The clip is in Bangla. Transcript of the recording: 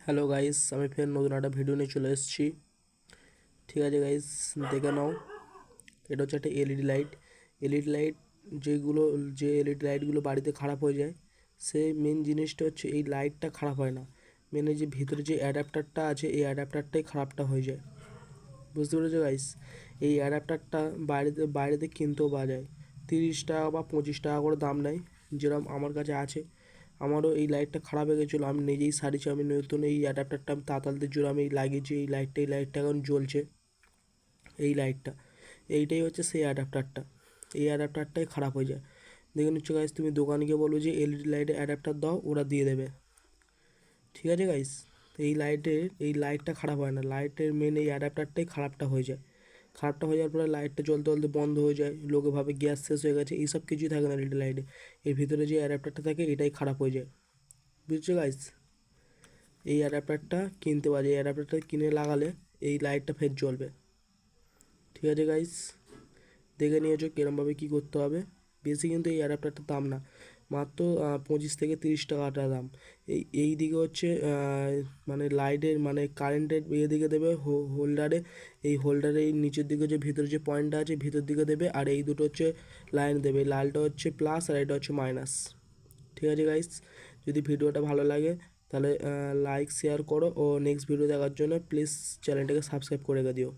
হ্যালো গাইস, আমি ফের নতুন একটা ভিডিও নিয়ে চলে এসেছি। ঠিক আছে গাইস, দেখে নাও। এটা হচ্ছে একটা এলইডি লাইট। এলইডি লাইট যে এলইডি লাইটগুলো বাড়িতে খারাপ হয়ে যায়, সেই মেন জিনিসটা হচ্ছে এই লাইটটা খারাপ হয় না। মেনে যে ভিতরে যে অ্যাডাপ্টারটা আছে, এই অ্যাডাপ্টারটাই খারাপটা হয়ে যায়। বুঝতে পেরেছো গাইস? এই অ্যাডাপ্টারটা বাইরেতে কিনতেও পাওয়া যায়, 30 টাকা বা 25 টাকা করে দাম নেয়। যেরকম আমার কাছে আছে, আমারও এই লাইটটা খারাপ হয়ে গেছিলো, আমি নিজেই সারিয়েছি। আমি নতুন এই অ্যাডাপ্টারটা আমি তাতালতে জোরে আমি লাগিয়েছি। এই লাইটটা এখন জ্বলছে। এইটাই হচ্ছে সেই অ্যাডাপ্টারটা। এই অ্যাডাপ্টারটাই খারাপ হয়ে যায়। দেখে নিচ্ছ গাইস, তুমি দোকানকে বলো যে এলইডি লাইটের অ্যাডাপ্টার দাও, ওরা দিয়ে দেবে। ঠিক আছে গাইস? এই লাইটটা খারাপ হয় না, লাইটের মেন এই অ্যাডাপ্টারটাই খারাপটা হয়ে যায়। খারাপটা হয়ে যাওয়ার পরে লাইটটা জ্বলতে জ্বলতে বন্ধ হয়ে যায়, লোকে ভাবে গ্যাস শেষ হয়ে গেছে। এইসব কিছুই থাকে না এলইডি লাইটে। এর ভিতরে যে অ্যাডাপ্টারটা থাকে, এটাই খারাপ হয়ে যায়। বুঝছো গাইস? এই অ্যাডাপ্টারটা কিনতে পারি, এই অ্যাডাপ্টারটা কিনে লাগালে এই লাইটটা ফের জ্বলবে। ঠিক আছে গাইস, দেখে নিয়েছো কীরমভাবে কী করতে হবে। বেশি কিন্তু এই অ্যাডাপ্টারটার দাম না, মাত্র 25 থেকে 30 টাকাটা দাম। এই দিকে হচ্ছে মানে লাইটের মানে কারেন্টের দিকে দেবে হোল্ডারে। এই হোল্ডারে এই নিচের দিকে যে ভিতরে যে পয়েন্টটা আছে, ভিতর দিকে দেবে। আর এই দুটো হচ্ছে লাইন দেবে, লালটা হচ্ছে প্লাস আর এটা হচ্ছে মাইনাস। ঠিক আছে গাইস, যদি ভিডিওটা ভালো লাগে তাহলে লাইক শেয়ার করো, ও নেক্সট ভিডিও দেখার জন্য প্লিজ চ্যানেলটাকে সাবস্ক্রাইব করে দিও।